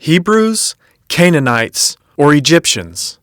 Hebrews, Canaanites, or Egyptians.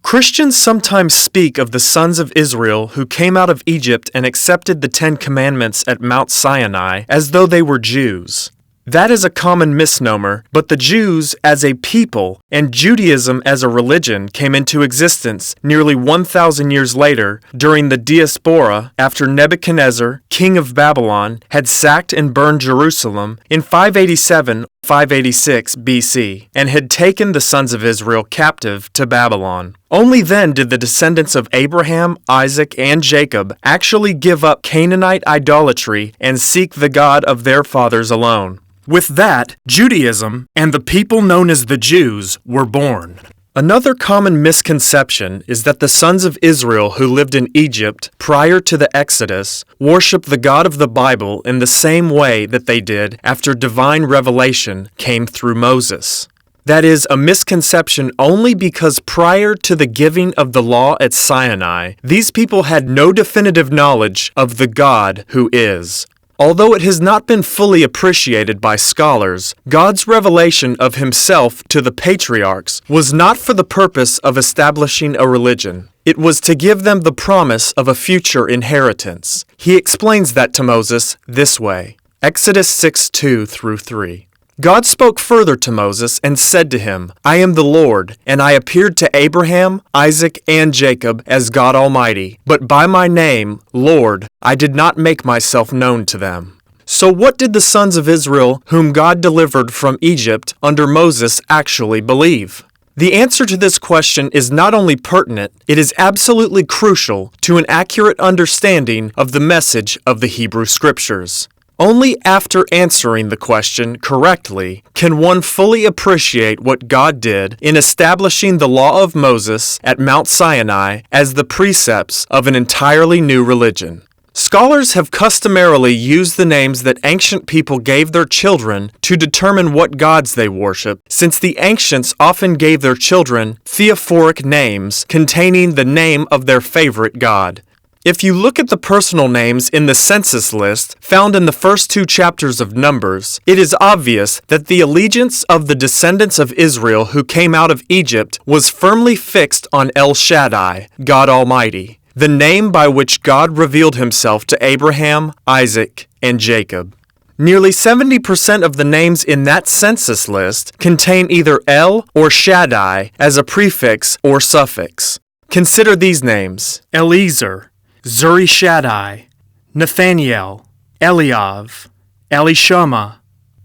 Christians sometimes speak of the sons of Israel who came out of Egypt and accepted the Ten Commandments at Mount Sinai as though they were Jews. That is a common misnomer, but the Jews as a people and Judaism as a religion came into existence nearly 1,000 years later during the diaspora after Nebuchadnezzar, king of Babylon, had sacked and burned Jerusalem in 586 BC and had taken the sons of Israel captive to Babylon. Only then did the descendants of Abraham, Isaac, and Jacob actually give up Canaanite idolatry and seek the God of their fathers alone. With that, Judaism and the people known as the Jews were born. Another common misconception is that the sons of Israel who lived in Egypt prior to the Exodus worship the God of the Bible in the same way that they did after divine revelation came through Moses. That is a misconception only because prior to the giving of the law at Sinai, these people had no definitive knowledge of the God who is. Although it has not been fully appreciated by scholars, God's revelation of himself to the patriarchs was not for the purpose of establishing a religion. It was to give them the promise of a future inheritance. He explains that to Moses this way. Exodus 6:2-3. God spoke further to Moses and said to him, I am the Lord, and I appeared to Abraham, Isaac, and Jacob as God Almighty, but by my name, Lord, I did not make myself known to them. So what did the sons of Israel, whom God delivered from Egypt under Moses, actually believe? The answer to this question is not only pertinent, it is absolutely crucial to an accurate understanding of the message of the Hebrew Scriptures. Only after answering the question correctly can one fully appreciate what God did in establishing the law of Moses at Mount Sinai as the precepts of an entirely new religion. Scholars have customarily used the names that ancient people gave their children to determine what gods they worship, since the ancients often gave their children theophoric names containing the name of their favorite god. If you look at the personal names in the census list found in the first 2 chapters of Numbers, it is obvious that the allegiance of the descendants of Israel who came out of Egypt was firmly fixed on El Shaddai, God Almighty, the name by which God revealed himself to Abraham, Isaac, and Jacob. Nearly 70% of the names in that census list contain either El or Shaddai as a prefix or suffix. Consider these names: Eliezer, Zuri Shaddai, Nathaniel, Eliav, Elishama,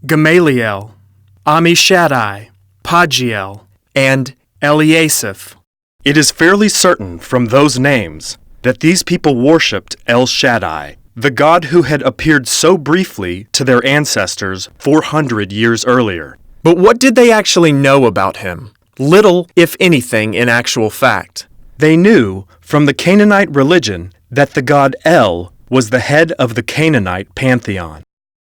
Gamaliel, Ammishaddai, Pagiel, and Eliasaph. It is fairly certain from those names that these people worshipped El Shaddai, the God who had appeared so briefly to their ancestors 400 years earlier. But what did they actually know about him? Little, if anything, in actual fact. They knew from the Canaanite religion that the god El was the head of the Canaanite pantheon.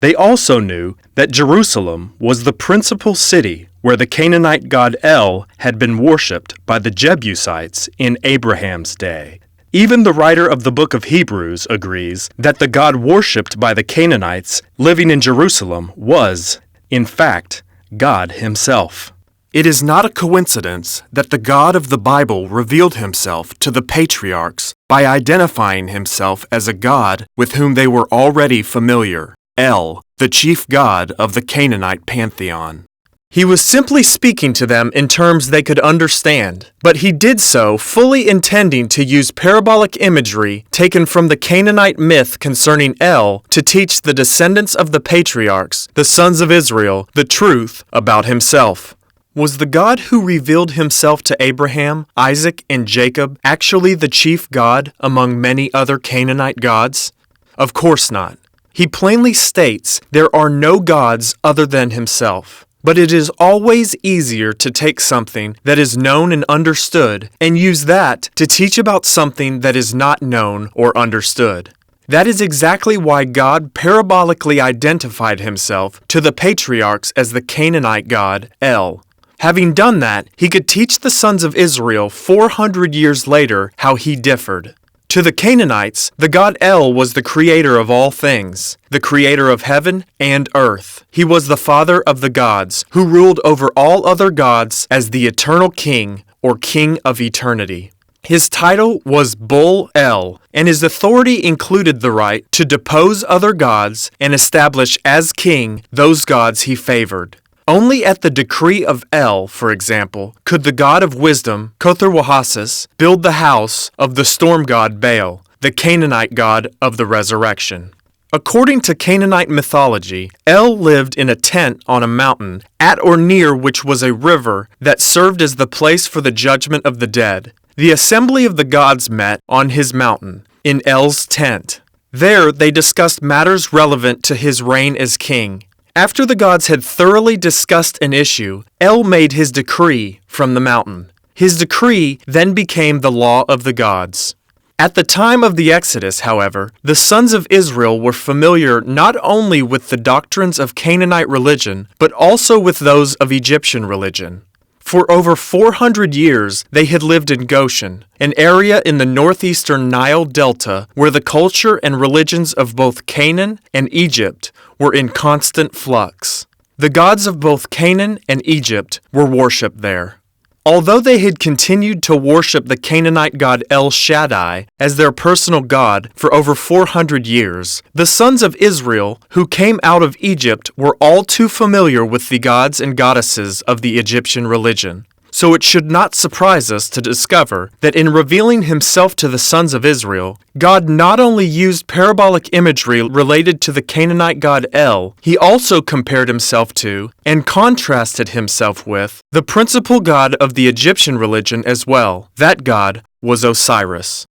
They also knew that Jerusalem was the principal city where the Canaanite god El had been worshipped by the Jebusites in Abraham's day. Even the writer of the book of Hebrews agrees that the God worshipped by the Canaanites living in Jerusalem was, in fact, God himself. It is not a coincidence that the God of the Bible revealed himself to the patriarchs by identifying himself as a God with whom they were already familiar, El, the chief god of the Canaanite pantheon. He was simply speaking to them in terms they could understand, but he did so fully intending to use parabolic imagery taken from the Canaanite myth concerning El to teach the descendants of the patriarchs, the sons of Israel, the truth about himself. Was the God who revealed himself to Abraham, Isaac, and Jacob actually the chief God among many other Canaanite gods? Of course not. He plainly states there are no gods other than himself. But it is always easier to take something that is known and understood and use that to teach about something that is not known or understood. That is exactly why God parabolically identified himself to the patriarchs as the Canaanite god El. Having done that, he could teach the sons of Israel 400 years later how he differed. To the Canaanites, the god El was the creator of all things, the creator of heaven and earth. He was the father of the gods, who ruled over all other gods as the eternal king, or king of eternity. His title was Bul El, and his authority included the right to depose other gods and establish as king those gods he favored. Only at the decree of El, for example, could the god of wisdom, Kother-Wahassis, build the house of the storm god Baal, the Canaanite god of the resurrection. According to Canaanite mythology, El lived in a tent on a mountain, at or near which was a river that served as the place for the judgment of the dead. The assembly of the gods met on his mountain, in El's tent. There they discussed matters relevant to his reign as king. After the gods had thoroughly discussed an issue, El made his decree from the mountain. His decree then became the law of the gods. At the time of the Exodus, however, the sons of Israel were familiar not only with the doctrines of Canaanite religion, but also with those of Egyptian religion. For over 400 years, they had lived in Goshen, an area in the northeastern Nile Delta where the culture and religions of both Canaan and Egypt were in constant flux. The gods of both Canaan and Egypt were worshipped there. Although they had continued to worship the Canaanite god El Shaddai as their personal god for over 400 years, the sons of Israel who came out of Egypt were all too familiar with the gods and goddesses of the Egyptian religion. So it should not surprise us to discover that in revealing himself to the sons of Israel, God not only used parabolic imagery related to the Canaanite god El, he also compared himself to, and contrasted himself with, the principal god of the Egyptian religion as well. That god was Osiris.